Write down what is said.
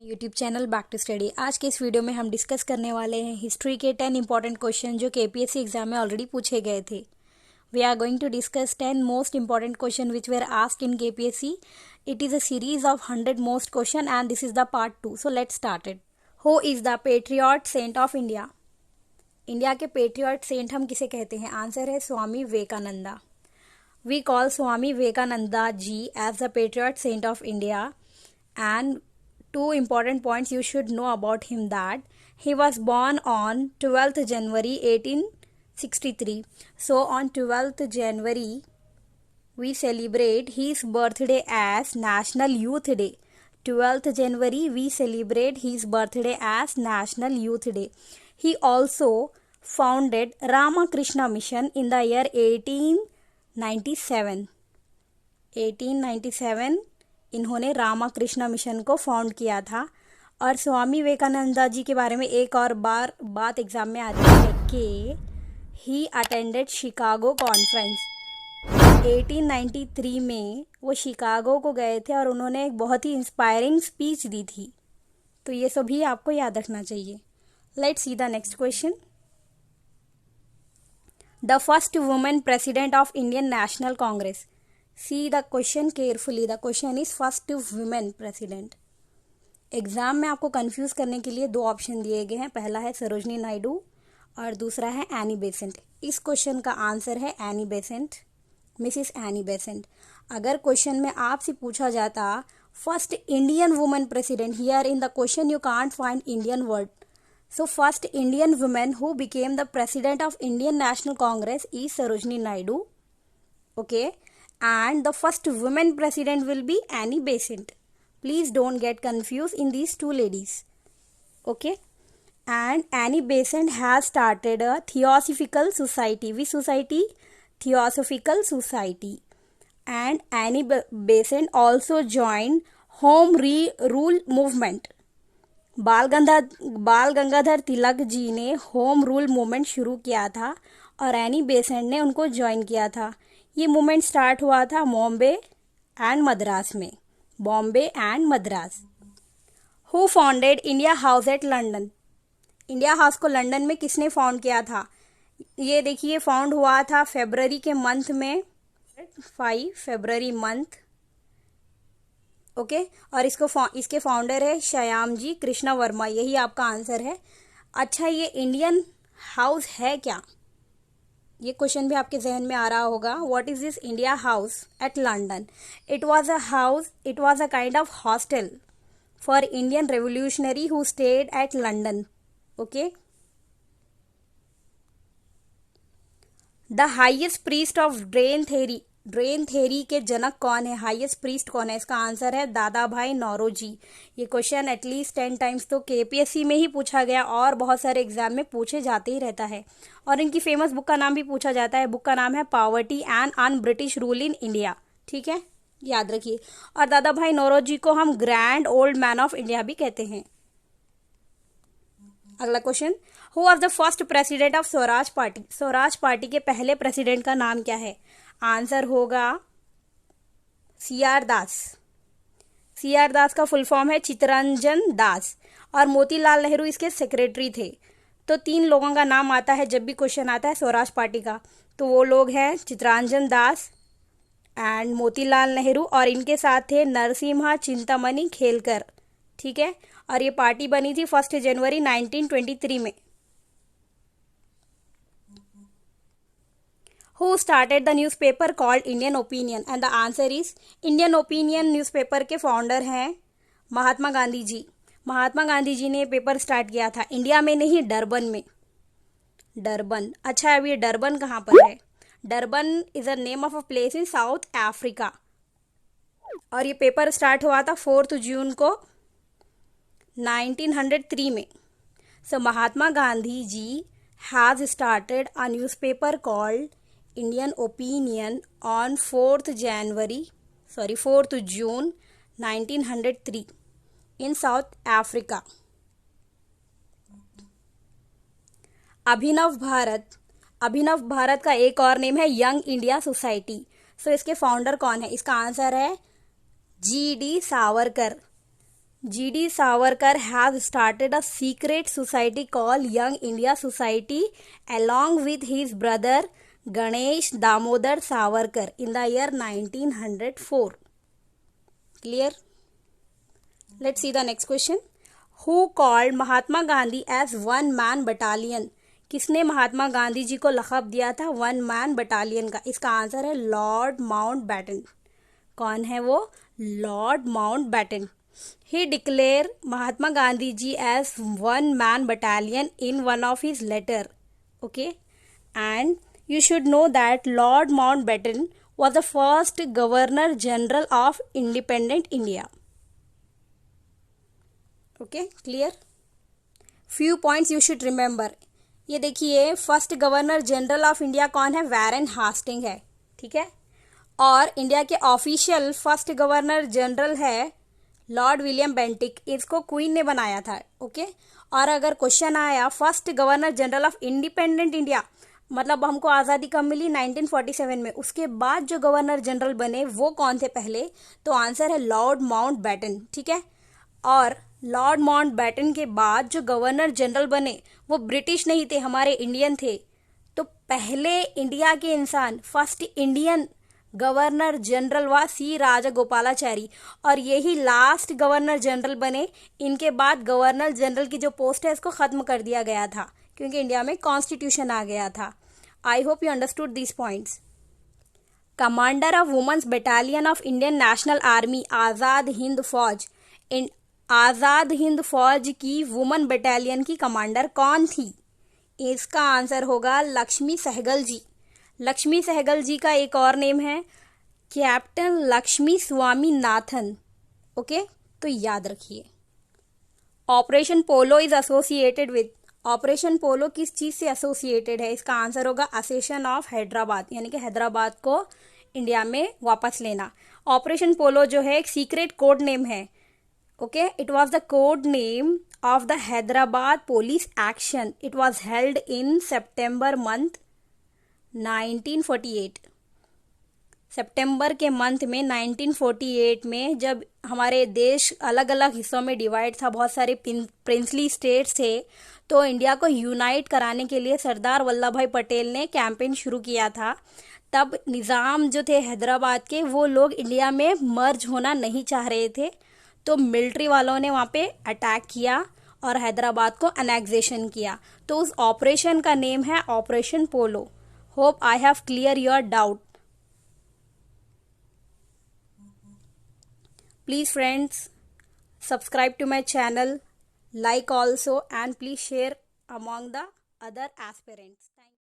YouTube channel back to study. आज के इस वीडियो में हम डिस्कस करने वाले हैं हिस्ट्री के 10 इंपॉर्टेंट क्वेश्चन जो केपीएससी एग्जाम में ऑलरेडी पूछे गए थे। We are going to discuss 10 most important question which were asked in KPSC. It is a series of 100 most question and this is the part 2। So let's start it. Who is the patriot saint of India? India के patriot saint हम किसे कहते हैं? Answer है स्वामी Vivekananda. We call Swami Vivekananda ji as the patriot saint of India, and two important points you should know about him: that he was born on 12th January 1863. So on 12th January we celebrate his birthday as National Youth Day. 12th January we celebrate his birthday as National Youth Day. He also founded Ramakrishna Mission in the year 1897 इन्होंने Ramakrishna mission को found किया था। और स्वामी विवेकानंदा जी के बारे में एक और बार बात एग्जाम में आती है कि ही अटेंडेड शिकागो कॉन्फ्रेंस। 1893 में वो शिकागो को गए थे और उन्होंने एक बहुत ही इंस्पायरिंग स्पीच दी थी। तो ये सभी आपको याद रखना चाहिए। Let's see the next question. The first woman president of Indian National Congress. See the question carefully. The question is first women president. Exam में आपको कंफ्यूज करने के लिए दो ऑप्शन दिए गए हैं। पहला है सरोजनी नायडू और दूसरा है एनी बेसेंट। इस क्वेश्चन का आंसर है Annie Besant, Mrs Annie Besant. अगर क्वेश्चन में आपसे पूछा जाता first Indian women president, here in the question you can't find Indian word. So first Indian woman who became the president of Indian National Congress is Sarojini Naidu. Okay. And the first woman president will be Annie Besant. Please don't get confused in these two ladies. Okay. And Annie Besant has started a Theosophical Society. Which society? Theosophical Society. And Annie Besant also joined Home Rule Movement. बाल गंगाधर तिलक जी ने home rule movement शुरू किया था और Annie Besant ने उनको join किया था। ये मूवमेंट स्टार्ट हुआ था बॉम्बे एंड मद्रास में। Bombay and Madras. Who founded India House at London? India House को लंदन में किसने फाउंड किया था? ये देखिए, फाउंड हुआ था फरवरी के मंथ में, 5 फरवरी मंथ। ओके और इसके फाउंडर है श्यामजी कृष्ण वर्मा। यही आपका आंसर है। अच्छा, ये इंडियन हाउस है क्या? ये क्वेश्चन भी आपके जहन में आ रहा होगा। What is this India House at London? It was a house, it was a kind of hostel for Indian revolutionary who stayed at London. Okay. The highest priest of drain theory के जनक कौन है? Highest priest कौन है? इसका answer है दादा भाई नौरोजी। ये क्वेश्चन एटलीस्ट 10 टाइम्स तो केपीएससी में ही पूछा गया और बहुत सारे एग्जाम में पूछे जाते ही रहता है। और इनकी फेमस बुक का नाम भी पूछा जाता है। बुक का नाम है poverty and un British rule in India. ठीक है, याद रखिए। और दादा भाई नौरोजी को हम grand old man of India भी कहते हैं। अगला question, who was the first president of Swaraj party? Swaraj party के पहले प्रेसिडेंट का नाम क्या है? आंसर होगा सीआर दास। सीआर दास का फुल फॉर्म है चित्तरंजन दास और मोतीलाल नेहरू इसके सेक्रेटरी थे। तो 3 लोगों का नाम आता है जब भी क्वेश्चन आता है स्वराज पार्टी का, तो वो लोग हैं चित्तरंजन दास एंड मोतीलाल नेहरू, और इनके साथ थे नरसिम्हा चिंतामणि खेलकर। ठीक है, और ये पार्टी बनी थी 1 जनवरी 1923 में। Who started the newspaper called Indian Opinion? And the answer is Indian Opinion newspaper के फाउंडर हैं महात्मा गांधी जी। महात्मा गांधी जी ने पेपर स्टार्ट किया था इंडिया में नहीं, डरबन में। डरबन। अच्छा, अब ये डरबन कहाँ पर है? Durban is a name of a place in south Africa. और ये पेपर स्टार्ट हुआ था 4 जून को 1903 में। So Mahatma Gandhi ji has started a newspaper called Indian Opinion on 4th June 1903 in South Africa. Abhinav Bharat का एक और नेम है यंग इंडिया सोसाइटी। सो इसके फाउंडर कौन है? इसका आंसर है GD Savarkar. G.D. Savarkar has started a secret society called Young India Society along with his brother Ganesh Damodar Savarkar in the year 1904. Clear? Let's see the next question. Who called Mahatma Gandhi as one man battalion? किसने महात्मा गांधी जी को लक़ब दिया था one man battalion का? इसका answer है Lord Mountbatten. कौन है वो? Lord Mountbatten. He declared Mahatma Gandhi ji as one man battalion in one of his letter. Okay, and you should know that Lord Mountbatten was the first Governor General of independent India. Okay, clear? Few points you should remember. ये देखिए, first governor general of India कौन है? Warren Hastings है. ठीक है. और India के official first governor general है लॉर्ड विलियम बेंटिक. इसको क्वीन ने बनाया था. ओके. और अगर क्वेश्चन आया first governor general of independent India, मतलब हमको आज़ादी कब मिली? 1947 में. उसके बाद जो गवर्नर जनरल बने वो कौन थे पहले? तो आंसर है लॉर्ड माउंटबेटन. ठीक है. और लॉर्ड माउंटबेटन के बाद जो गवर्नर जनरल बने वो ब्रिटिश नहीं थे, हमारे इंडियन थे. तो पहले इंडिया के इंसान, फर्स्ट इंडियन गवर्नर जनरल व सी राजागोपालाचारी, और यही लास्ट गवर्नर जनरल बने. इनके बाद गवर्नर जनरल की जो पोस्ट है इसको खत्म कर दिया गया था क्योंकि इंडिया में कॉन्स्टिट्यूशन आ गया था. I hope you understood these points. Commander of women's battalion of Indian National Army Azad Hind Fauj. Azad Hind फौज की वुमेन बटालियन की कमांडर कौन थी? इसका आंसर होगा लक्ष्मी सहगल जी. लक्ष्मी सहगल जी का एक और नेम है कैप्टन लक्ष्मी स्वामीनाथन. ओके, तो याद रखिए. Operation Polo is associated with. Operation Polo किस चीज से एसोसिएटेड है? इसका आंसर होगा असेशन ऑफ हैदराबाद, यानी कि हैदराबाद को इंडिया में वापस लेना. ऑपरेशन पोलो जो है एक सीक्रेट कोड नेम है. Okay, it was the code name of the Hyderabad police action. It was held in September month 1948. सितंबर के मंथ में 1948 में जब हमारे देश अलग अलग हिस्सों में डिवाइड था, बहुत सारे प्रिंसली स्टेट्स थे, तो इंडिया को यूनाइट कराने के लिए सरदार वल्लभ भाई पटेल ने कैंपेन शुरू किया था. तब निज़ाम जो थे हैदराबाद के, वो लोग इंडिया में मर्ज होना नहीं चाह रहे थे, तो मिलिट्री वालों ने वहाँ पे अटैक किया और हैदराबाद को अनेक्सेशन किया. तो उस ऑपरेशन का नेम है operation polo. Hope I have clear your doubt. Please friends, subscribe to my channel, like also, and please share among the other aspirants.